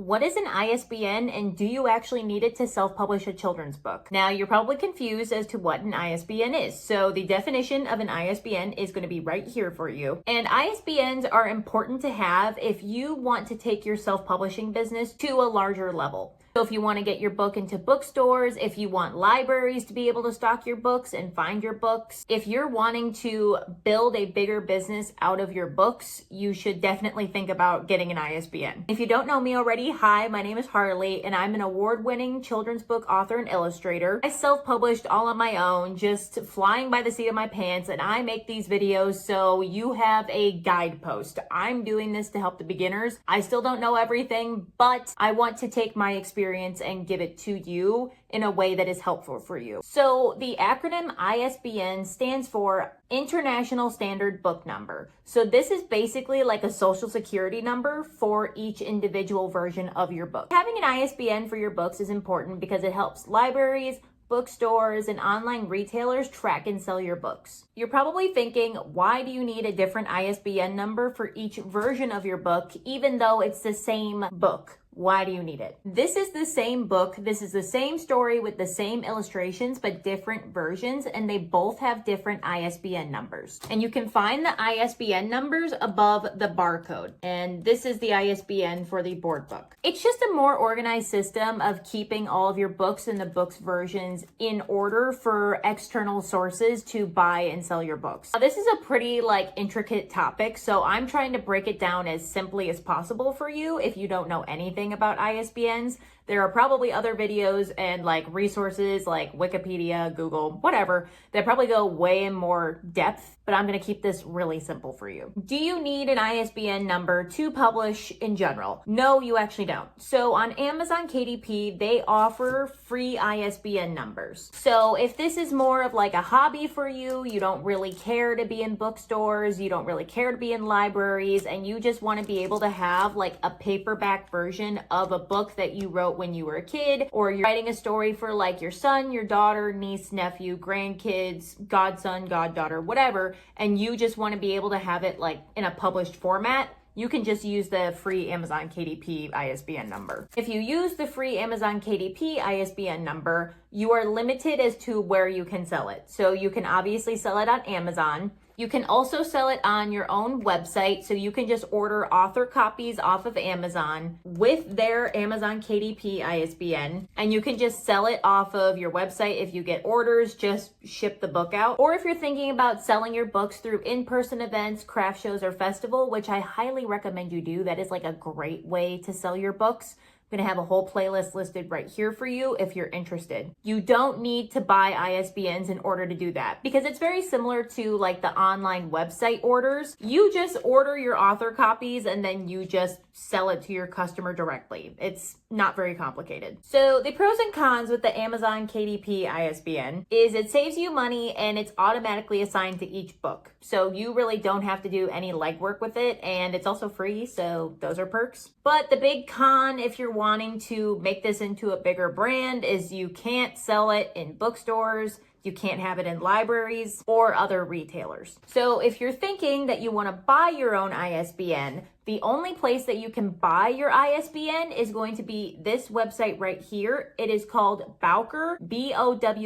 what is an ISBN and do you actually need it to self-publish a children's book? Now, you're probably confused as to what an ISBN is. So the definition of an ISBN is going to be right here for you. And ISBNs are important to have if you want to take your self-publishing business to a larger level. So if you want to get your book into bookstores, if you want libraries to be able to stock your books and find your books, if you're wanting to build a bigger business out of your books, you should definitely think about getting an ISBN. If you don't know me already, hi, my name is Harley and I'm an award-winning children's book author and illustrator. I self-published all on my own, just flying by the seat of my pants, and I make these videos so you have a guidepost. I'm doing this to help the beginners. I still don't know everything, but I want to take my experience and give it to you in a way that is helpful for you. So the acronym ISBN stands for International Standard Book Number. So this is basically like a social security number for each individual version of your book. Having an ISBN for your books is important because it helps libraries, bookstores, and online retailers track and sell your books. You're probably thinking, why do you need a different ISBN number for each version of your book, even though it's the same book? Why do you need it? This is the same book. This is the same story with the same illustrations, but different versions, and they both have different ISBN numbers. And you can find the ISBN numbers above the barcode. And this is the ISBN for the board book. It's just a more organized system of keeping all of your books and the books versions in order for external sources to buy and sell your books. Now, this is a pretty intricate topic, so I'm trying to break it down as simply as possible for you if you don't know anything about ISBNs. There are probably other videos and resources like Wikipedia, Google, whatever, that probably go way in more depth, but I'm going to keep this really simple for you. Do you need an ISBN number to publish in general? No, you actually don't. So on Amazon KDP, they offer free ISBN numbers. So if this is more of a hobby for you, you don't really care to be in bookstores, you don't really care to be in libraries, and you just want to be able to have a paperback version of a book that you wrote when you were a kid, or you're writing a story for your son, your daughter, niece, nephew, grandkids, godson, goddaughter, whatever, and you just want to be able to have it in a published format, you can just use the free Amazon KDP ISBN number. If you use the free Amazon KDP ISBN number, you are limited as to where you can sell it. So you can obviously sell it on Amazon. You can also sell it on your own website, so you can just order author copies off of Amazon with their Amazon KDP ISBN, and you can just sell it off of your website. If you get orders, just ship the book out. Or if you're thinking about selling your books through in-person events, craft shows, or festival, which I highly recommend you do, that is a great way to sell your books. I'm going to have a whole playlist listed right here for you if you're interested. You don't need to buy ISBNs in order to do that because it's very similar to the online website orders. You just order your author copies and then you just sell it to your customer directly. It's not very complicated. So the pros and cons with the Amazon KDP ISBN is it saves you money and it's automatically assigned to each book. So you really don't have to do any legwork with it, and it's also free, so those are perks. But the big con, if you're wanting to make this into a bigger brand, is you can't sell it in bookstores, you can't have it in libraries or other retailers. So if you're thinking that you want to buy your own ISBN, the only place that you can buy your ISBN is going to be this website right here. It is called Bowker, BOWKER.com.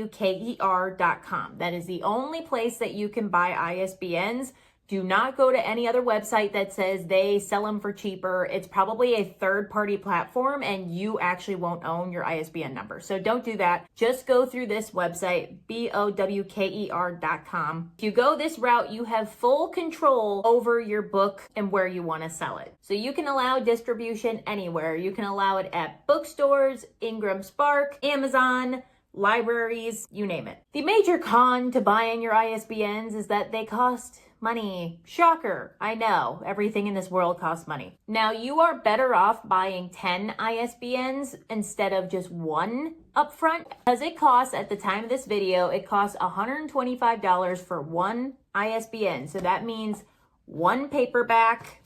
That is the only place that you can buy ISBNs. Do not go to any other website that says they sell them for cheaper. It's probably a third-party platform and you actually won't own your ISBN number. So don't do that. Just go through this website, BOWKER.com. If you go this route, you have full control over your book and where you want to sell it. So you can allow distribution anywhere. You can allow it at bookstores, Ingram Spark, Amazon, libraries, you name it. The major con to buying your ISBNs is that they cost money. Shocker. I know, everything in this world costs money. Now, you are better off buying 10 ISBNs instead of just one upfront, because it costs, at the time of this video, it costs $125 for one ISBN. So that means one paperback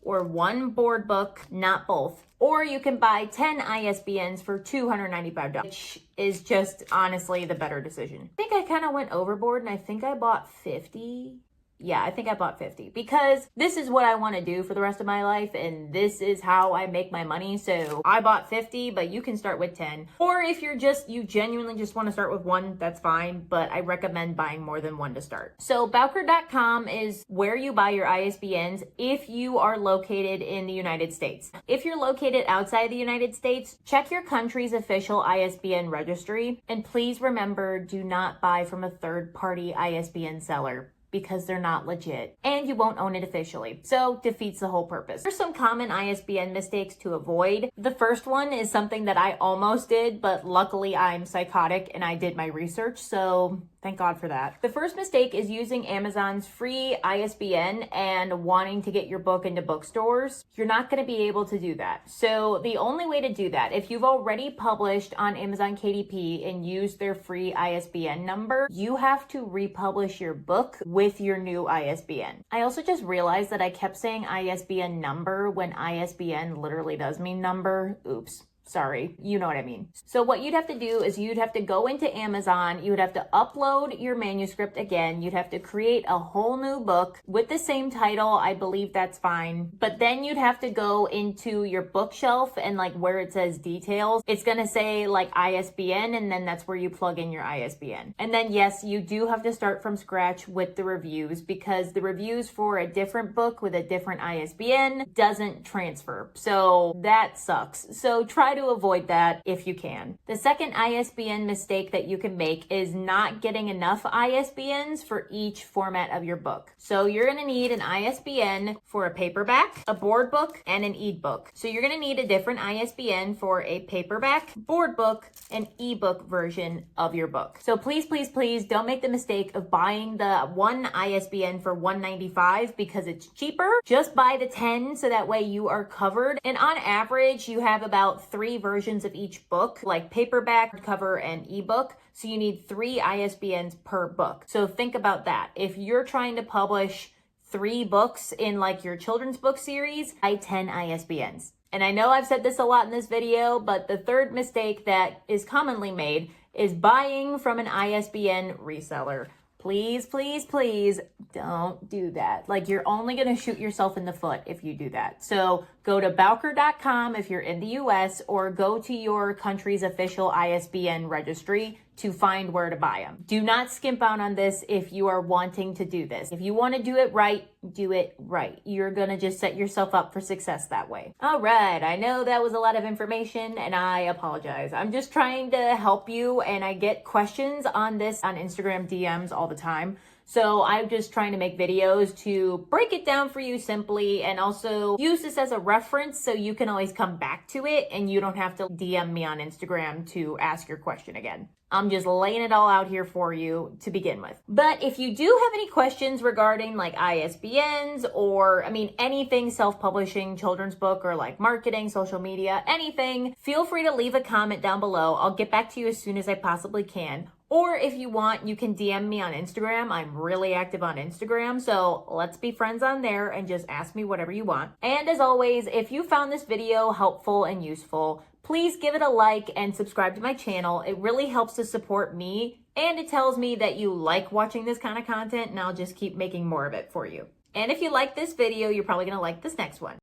or one board book, not both. Or you can buy 10 ISBNs for $295, which is just honestly the better decision. I think I kind of went overboard and I think I bought 50 Yeah, I think I bought 50 because this is what I want to do for the rest of my life and this is how I make my money. So I bought 50, but you can start with 10. Or if you genuinely just want to start with one, that's fine, but I recommend buying more than one to start. So Bowker.com is where you buy your ISBNs if you are located in the United States. If you're located outside the United States, check your country's official ISBN registry, and please remember, do not buy from a third-party ISBN seller, because they're not legit and you won't own it officially. So defeats the whole purpose. There's some common ISBN mistakes to avoid. The first one is something that I almost did, but luckily I'm psychotic and I did my research, so thank God for that. The first mistake is using Amazon's free ISBN and wanting to get your book into bookstores. You're not going to be able to do that. So the only way to do that, if you've already published on Amazon KDP and used their free ISBN number, you have to republish your book with your new ISBN. I also just realized that I kept saying ISBN number when ISBN literally does mean number. Oops. Sorry, you know what I mean. So what you'd have to do is you'd have to go into Amazon, you would have to upload your manuscript again, you'd have to create a whole new book with the same title, I believe that's fine. But then you'd have to go into your bookshelf and like where it says details, it's gonna say like ISBN and then that's where you plug in your ISBN. And then yes, you do have to start from scratch with the reviews because the reviews for a different book with a different ISBN doesn't transfer. So that sucks. So try to avoid that if you can. The second ISBN mistake that you can make is not getting enough ISBNs for each format of your book. So you're going to need an ISBN for a paperback, a board book, and an e-book. So you're going to need a different ISBN for a paperback, board book, and e-book version of your book. So please, please, please don't make the mistake of buying the one ISBN for $195 because it's cheaper. Just buy the 10 so that way you are covered. And on average, you have about 3 versions of each book, like paperback, cover, and ebook. So you need 3 ISBNs per book. So think about that. If you're trying to publish 3 books in like your children's book series, buy 10 ISBNs. And I know I've said this a lot in this video, but the third mistake that is commonly made is buying from an ISBN reseller. Please, please, please don't do that. Like you're only going to shoot yourself in the foot if you do that. So go to Bowker.com if you're in the US or go to your country's official ISBN registry to find where to buy them. Do not skimp out on this if you are wanting to do this. If you want to do it right, do it right. You're going to just set yourself up for success that way. All right. I know that was a lot of information and I apologize. I'm just trying to help you and I get questions on this on Instagram DMs all the time. So I'm just trying to make videos to break it down for you simply and also use this as a reference so you can always come back to it and you don't have to DM me on Instagram to ask your question again. I'm just laying it all out here for you to begin with. But if you do have any questions regarding like ISBNs or, anything self-publishing, children's book, or like marketing, social media, anything, feel free to leave a comment down below. I'll get back to you as soon as I possibly can. Or if you want, you can DM me on Instagram. I'm really active on Instagram, so let's be friends on there and just ask me whatever you want. And as always, if you found this video helpful and useful, please give it a like and subscribe to my channel. It really helps to support me and it tells me that you like watching this kind of content and I'll just keep making more of it for you. And if you like this video, you're probably gonna like this next one.